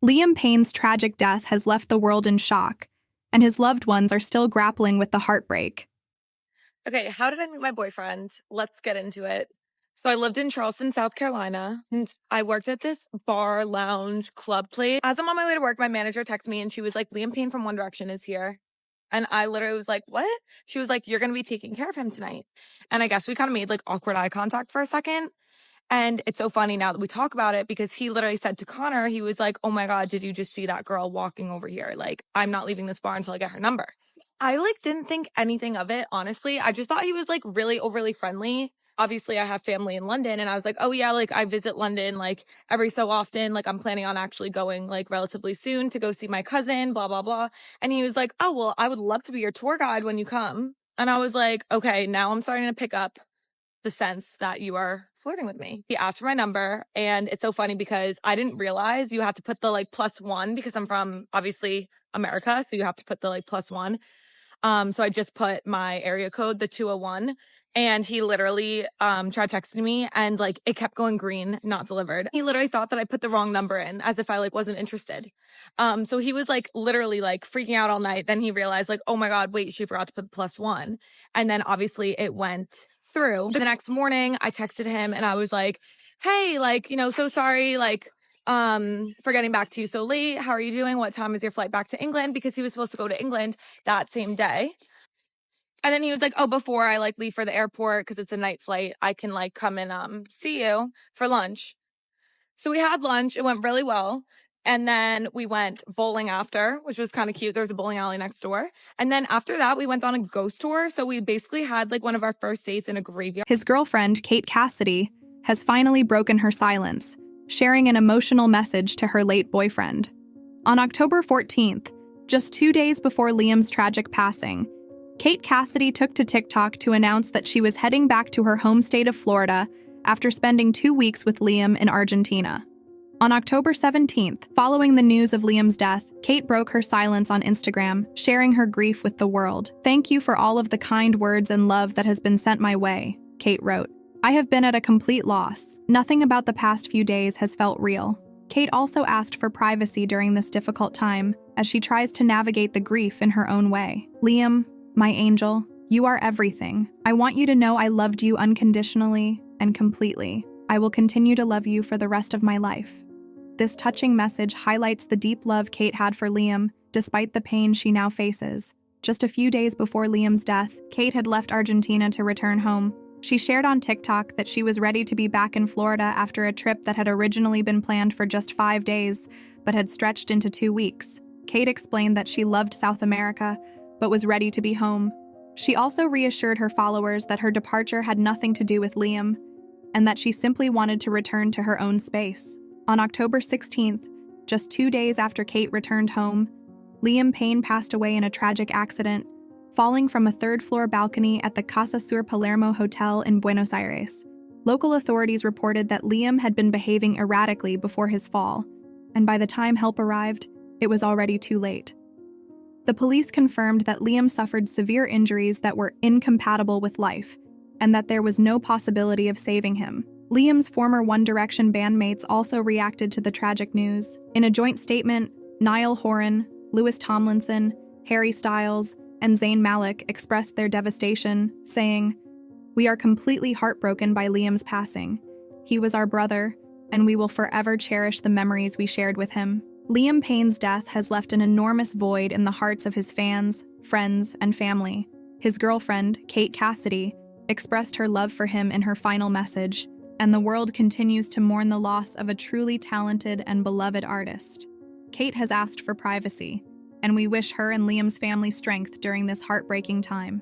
Liam Payne's tragic death has left the world in shock, and his loved ones are still grappling with the heartbreak. Okay, how did I meet my boyfriend? Let's get into it. So I lived in Charleston, South Carolina, and I worked at this bar, lounge, club place. As I'm on my way to work, my manager texted me and she was like, Liam Payne from One Direction is here. And I literally was like, what? She was like, you're going to be taking care of him tonight. And I guess we kind of made like awkward eye contact for a second. And it's so funny now that we talk about it because he literally said to Connor, he was like, oh my God, did you just see that girl walking over here? Like, I'm not leaving this bar until I get her number. I like didn't think anything of it, honestly. I just thought he was like really overly friendly. Obviously, I have family in London and I was like, oh yeah, like I visit London like every so often. Like I'm planning on actually going like relatively soon to go see my cousin, blah, blah, blah. And he was like, oh, well, I would love to be your tour guide when you come. And I was like, okay, now I'm starting to pick up the sense that you are flirting with me. He asked for my number and it's so funny because I didn't realize you have to put the like +1 because I'm from obviously America. So you have to put the like +1. So I just put my area code, the 201, and he literally, tried texting me and like it kept going green, not delivered. He literally thought that I put the wrong number in as if I like wasn't interested. So he was like literally like freaking out all night. Then he realized like, oh my God, wait, she forgot to put the +1. And then obviously it went through. The next morning I texted him and I was like, hey, like, so sorry, like, for getting back to you so late. How are you doing? What time is your flight back to England? Because he was supposed to go to England that same day. And then he was like, oh, before I like leave for the airport, because it's a night flight, I can like come and see you for lunch. So we had lunch. It went really well. And then we went bowling after, which was kind of cute. There's a bowling alley next door. And then after that, we went on a ghost tour. So we basically had like one of our first dates in a graveyard. His girlfriend, Cassidy, has finally broken her silence, sharing an emotional message to her late boyfriend. On October 14th, just 2 days before Liam's tragic passing, Cassidy took to TikTok to announce that she was heading back to her home state of Florida after spending 2 weeks with Liam in Argentina. On October 17th, following the news of Liam's death, Kate broke her silence on Instagram, sharing her grief with the world. "Thank you for all of the kind words and love that has been sent my way," Kate wrote. "I have been at a complete loss. Nothing about the past few days has felt real." Kate also asked for privacy during this difficult time, as she tries to navigate the grief in her own way. "Liam, my angel, you are everything. I want you to know I loved you unconditionally and completely. I will continue to love you for the rest of my life." This touching message highlights the deep love Kate had for Liam, despite the pain she now faces. Just a few days before Liam's death, Kate had left Argentina to return home. She shared on TikTok that she was ready to be back in Florida after a trip that had originally been planned for just 5 days, but had stretched into 2 weeks. Kate explained that she loved South America, but was ready to be home. She also reassured her followers that her departure had nothing to do with Liam, and that she simply wanted to return to her own space. On October 16th, just 2 days after Kate returned home, Liam Payne passed away in a tragic accident, falling from a third-floor balcony at the Casa Sur Palermo Hotel in Buenos Aires. Local authorities reported that Liam had been behaving erratically before his fall, and by the time help arrived, it was already too late. The police confirmed that Liam suffered severe injuries that were incompatible with life, and that there was no possibility of saving him. Liam's former One Direction bandmates also reacted to the tragic news. In a joint statement, Niall Horan, Louis Tomlinson, Harry Styles, and Zayn Malik expressed their devastation, saying, "We are completely heartbroken by Liam's passing. He was our brother, and we will forever cherish the memories we shared with him." Liam Payne's death has left an enormous void in the hearts of his fans, friends, and family. His girlfriend, Cassidy, expressed her love for him in her final message, and the world continues to mourn the loss of a truly talented and beloved artist. Kate has asked for privacy, and we wish her and Liam's family strength during this heartbreaking time.